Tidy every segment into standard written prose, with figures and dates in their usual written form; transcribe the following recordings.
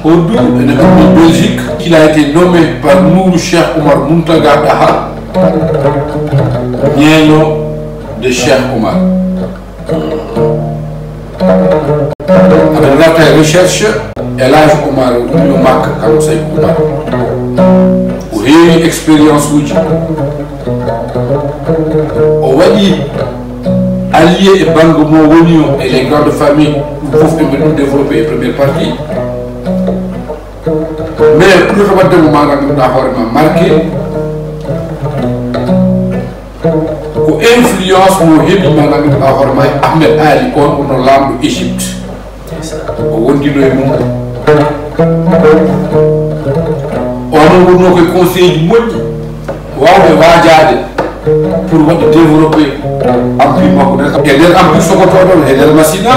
Au bout de Belgique, il a été nommé par Nour Cheikh Omar Muntaga Daha, Nieno de Cheikh Omar. Avec notre recherche, Elhadji Omar Mak Kanosai Omar. Ou une expérience où on va dire alliés et Bangomo et les grandes familles pour nous développer la première partie. Mais pour le moment, on a marqué pour influence Ahmed Ali pour nos langues Égypte. On dit on a conseillé du monde pour développer l'empire. Et l'empire se retrouve dans le Massina.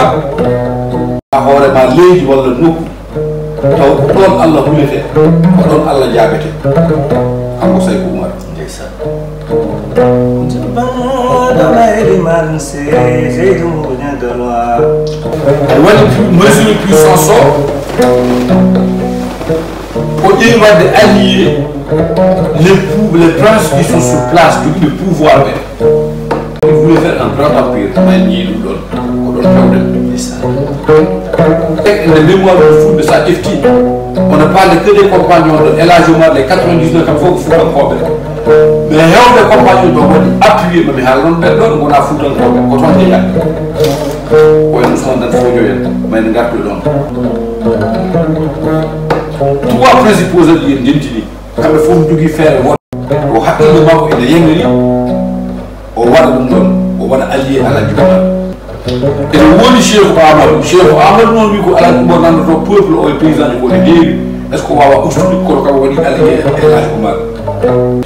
Taw Allah hulete ko don Allah jabete am say Umar ndeysa mesure puissance au niveau de allier les princes qui sont sur place le pouvoir même il voulait faire un grand empire mais il le mémoire du fou de sa FT. On ne parle que des compagnons de Elhadji Omar, les 99 ans, il faut foutre un problème. Mais les compagnons doivent appuyer, mais on a foutu un problème. Quand on dit là, nous sommes dans le feu, mais nous gardons le nom. Trois principaux alliés d'Intini, quand il faut nous faire, on a le manque et les Yengri, on va allier à la Djibouti. Et le Cheikh Ahmed non lui ko ala ko nan to peuple o paysan ko de est-ce qu'on va ustude ko ko woni allié Elhadji Omar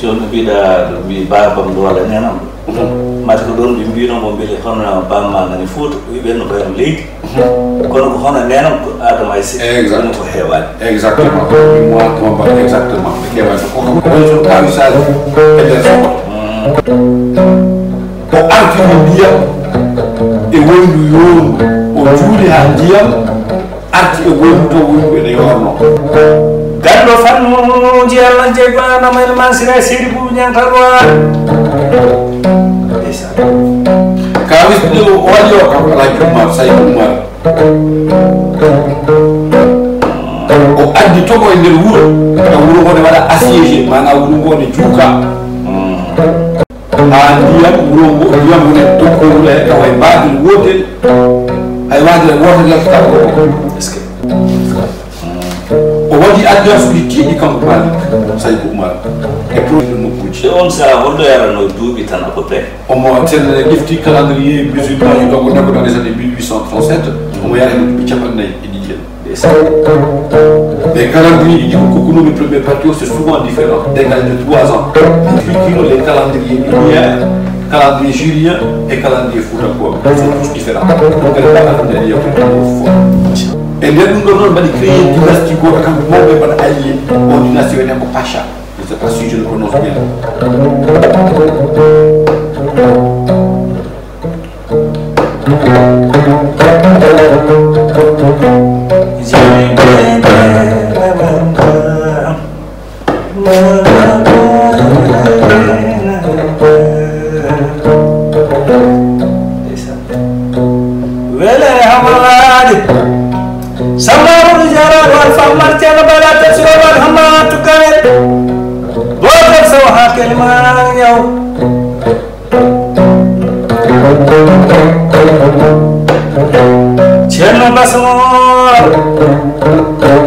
jon bida bi babam do wala nenam mata ko don bi mbino mo bele xona bamma ngani foto wi ben ko yam leyti kono ko xona nenam ko adama ci exactement ko hewan exactement moi ko ba exactement ke wa ko ko ko misal ko arti biya e wondu yoonu o juuli ha ndiyam arti e wondu to wondu ene yorno gaddo fannuji Allah jeygana men mansira siri bu nyantarwa desa ka wis de o wali o kam Elhadji Omar say Omar o addi togo e nder wuro e wuro ngone wada assiégé mana wuro ngone juuka ndiyam wuro ngo ndiyam woni tokkorule taw ay baadil wotel ay waadil wotel lafta ko est-ce que o wadi alliance di tiidi kanko Malick Say Umar e produit no kuuji on sa holdo yara no duubi tan à peu près on mo ten defti calendrier musulman yu dogo nekko dans les années 1837 o mo yara no duubi capannay e dijen les calendriers qui ont connu les premières parties, c'est souvent différent, d'égal de 3 ans. Les calendriers lunaires, calendrier jurien et calendrier foudre, sont tous différents. Donc, elle va calendrier et les nous donnons créer une dynastie qui est alliée aux dynasties de Pacha. Je ne sais pas si je le prononce bien.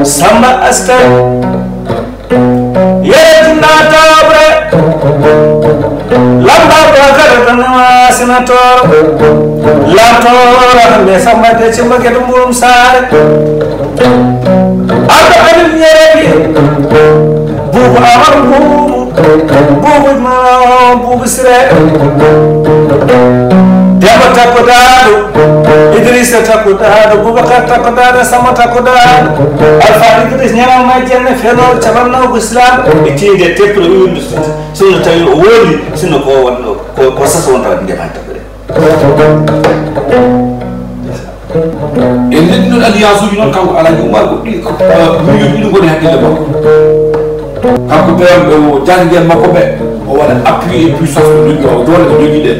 Samba Askar Yet Nata tor la tor me samba de ci maget mburum saare ado adil yerebi bubu amar bubu ma bubu sire dema takodado Idrissa takodado Boubacar takodado Sama takodado Alpha Idriss ñamal ma jenne fenol cabannaw ko islam e tiide teppude windu sono tawi o woni sino ko wonno ko saso won tawa ndema tabere e nden non alliance uji noon kanko alaji umar ko ɗi million ɗiɗi goni hakkille makko kanko ɓe o jangguel makko ɓe o waɗa appui et puissance ko jogui o dole ko jogui ɗen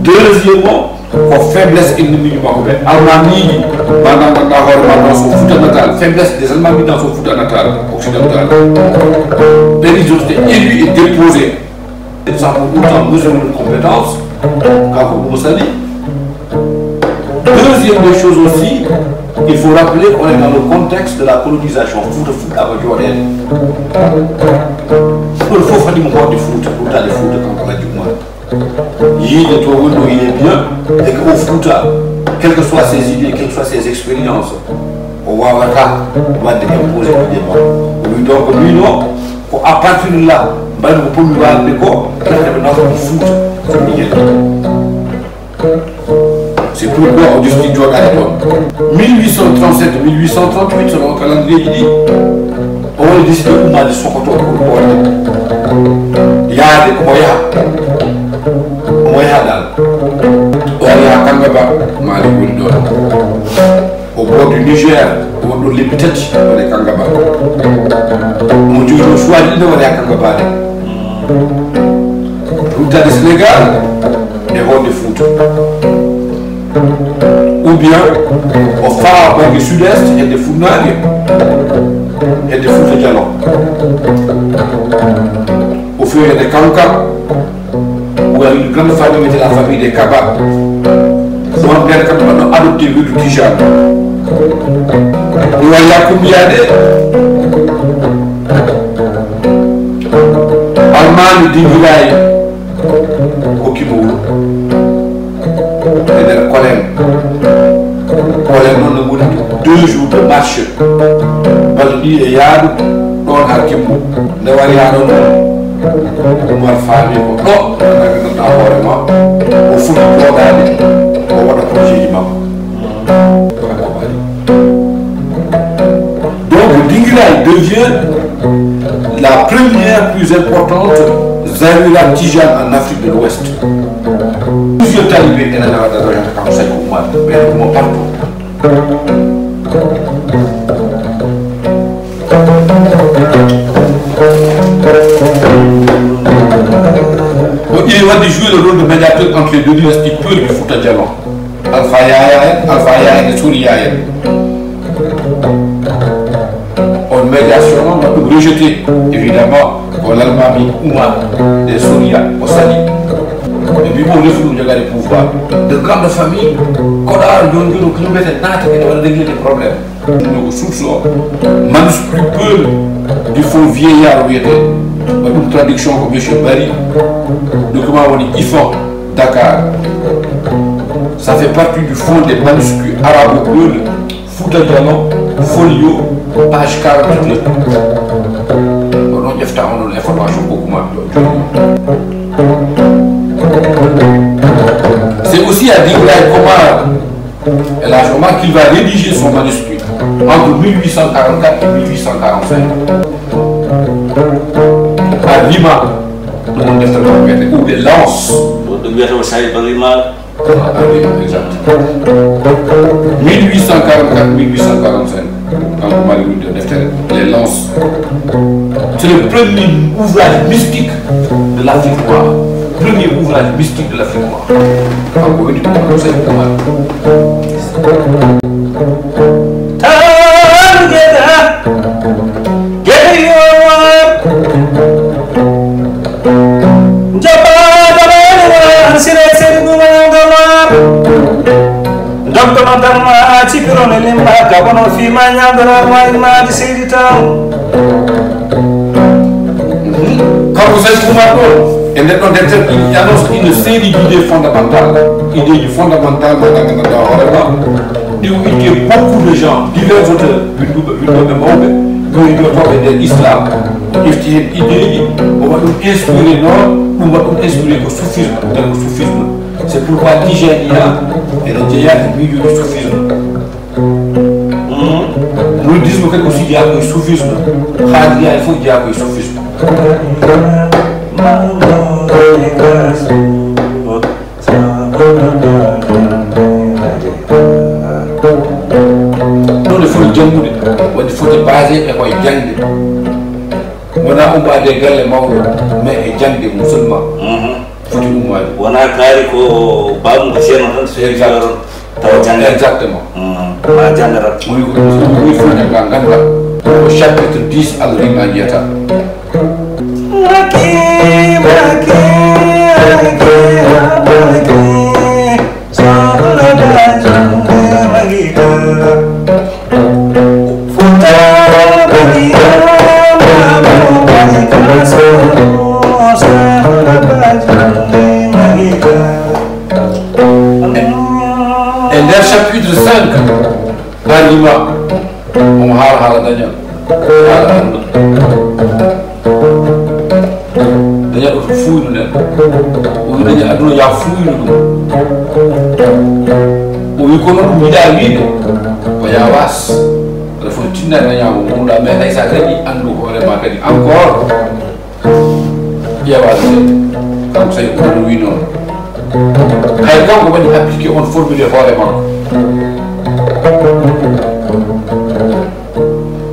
deuxièmement ko faiblesse ennemi makko ɓe almamiji manam ganduɗa hoore ma dans son Fouta natal faiblesse des almamis dans son Fouta natal occidental ɓen ils ont été élus et déposés sans pour autant mesurer de compétences kanko Oumou Sally. Deuxième des choses aussi, il faut rappeler qu'on est dans le contexte de la colonisation. Fouta avec Jordan. Il faut faire du mouvement du Fouta, des Fouta quand on a du moins. Il est bien, et qu'au Fouta, quelles que soient ses idées, quelles que soient ses expériences, on va déposer le débat. Donc, lui, non, à partir de là, on peut lui voir le corps, c'est pourquoi Augustin Jordan est 1837-1838, selon le calendrier, il dit on a décidé de faire son contrôle pour le il y a des moyens dans Kangaba, Mali au bord du Niger, au bord de l'Épitèche, on est Kangaba. Mon Dieu, je choisis de aller à Kangaba. Route du Sénégal, et on est foot. Ou bien au phare du sud-est, il y a des Founagues et des Fouta Djallon. Au fur il y a des Kanka, où il y a une grande famille, la famille des Kaba. Donc, on a adopté le du Tijan. Il y a Koumbiade, Allemagne d'Ingulaï, au Kibourou. Et le Colem non 2 jours de marche. Baldi et Yad, non Hakimu, ne va rien non. Moi, famille, non, au fond du programme, on va le projet d'imam. Donc, Dingulaï devient la première plus importante Zawira Tijane en Afrique de l'Ouest. Plusieurs talibés et partout. Donc il va jouer le rôle de médiateur entre les deux dynasties pures du Fouta Djallon. Alpha Yayen et Souri Yayen. En médiation, on peut rejeter évidemment pour l'Almami Oumar des Souria au Sali. Et puis pour nous regarder le pouvoir. De grandes familles, Kodar, Djondjou, kilomètres, qui doivent régler les problèmes. Nous soupçonnons, manuscrit peu du faux vieillard où il était. Une traduction comme M. Barry, document on dit Ifan, Dakar. Ça fait partie du fond des manuscrits arabo-bleus, Fouta Djallon, Folio, page 49. On a l'information beaucoup moins. C'est aussi à dire comment qu'il va rédiger son manuscrit entre 1844 et 1845. À Lima, ou des lances. Exact. 1844-1845, les lances. C'est le premier ouvrage mystique de l'Afrique noire. Premier ouvrage mystique de l'Afrique noire. Encore une quand vous êtes Et maintenant, il annonce une série d'idées fondamentales. Idées fondamentales, il y a beaucoup de gens, divers auteurs, l'islam, on va nous inspirer, on va nous inspirer au soufisme. C'est pourquoi Tijania et le Tijania est milieu du soufisme. Nous disons que aussi il y a le soufisme. Khadia, il faut qu'il y ait le soufisme. Non, il faut le djemboudi, il faut le baser et il djemboudi. On a un bas de galle mais il djemboudi musulman. On a carré au bam de chien, exactement. Au chapitre 10 Al-Rimaniata. Et dans le chapitre 5, Alima, on a Daniel. Daniel, il faut fouiller nous. Daniel, il y a fouiller nous. Il faut nous dire à lui. Il y a was. Il faut que tu n'aies rien à vous. On a mis ça encore. Il y a was. Comme ça, il faut nous dire. Quand on va appliquer une formule vraiment.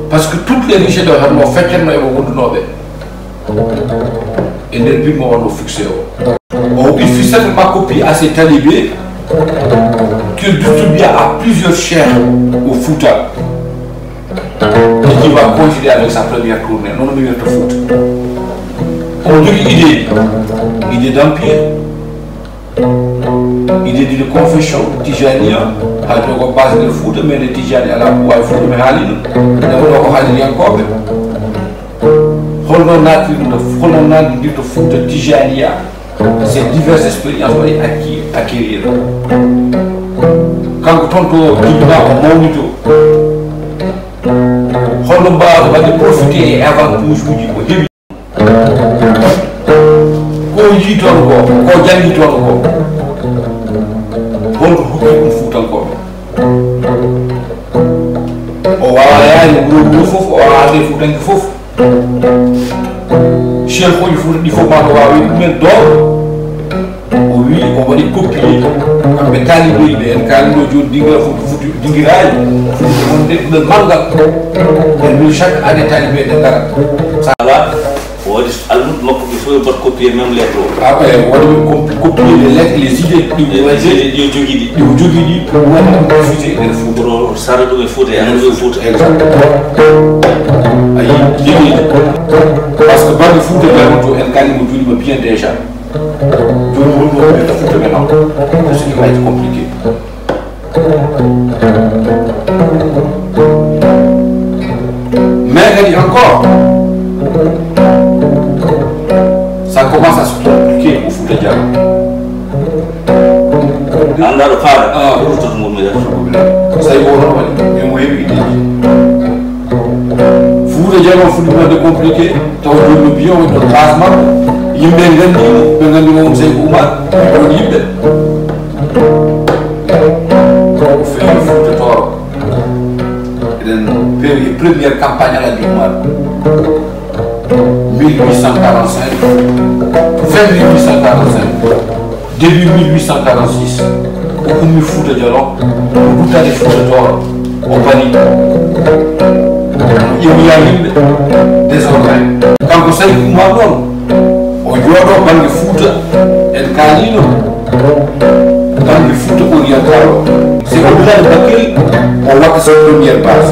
Parce que toutes les richesses de l'homme fait qu'elles n'ont pas et les buts vont nous fixer. Il faut simplement copier à ces talibés qu'il distribue à plusieurs chefs au Fouta et qui va continuer avec sa première tournée. Non, non, de foot. On dit idée d'empire. Il de confession, Tijania, à la base de foot, mais le Tijania à la foot, mais Halil, d'abord Halil encore. On a dit de foot Tijania, c'est diverses expériences à acquérir. Quand on dit on va profiter et avant tout, je vous dis, foot encore. On va aller au foot, on va aller au foot. Chez il faut pas avoir une d'or. Oui, on va les copier. Mais calibre, le manga. Chaque année, talibé de Dara. Ça va. Il faut copier même les lettres. Après, on va copier les lettres, les idées. Pour refuser le foot. Ça doit être foot et un autre foot. Parce que dans le foot, il va bien déjà. Tout le monde va être foot maintenant. Ce qui va être compliqué. Mais elle dit encore. Ça commence à se compliquer au foot de Diallo. tout le monde ça y est, foot de Diallo, foot de compliqué. Tu as le bio, le plasma. Il me dit, c'est Oumar, on dit, on fait le foot de toi. La première campagne à la Oumar. 1845, fin 1845, début 1846, au premier foot de Diallo, au bout de foot de toi, au panique. Il y a désormais. Quand vous savez comment on doit dans le foot, el canino, dans le foot oriental. C'est au-delà de laquelle on voit que c'est la première base.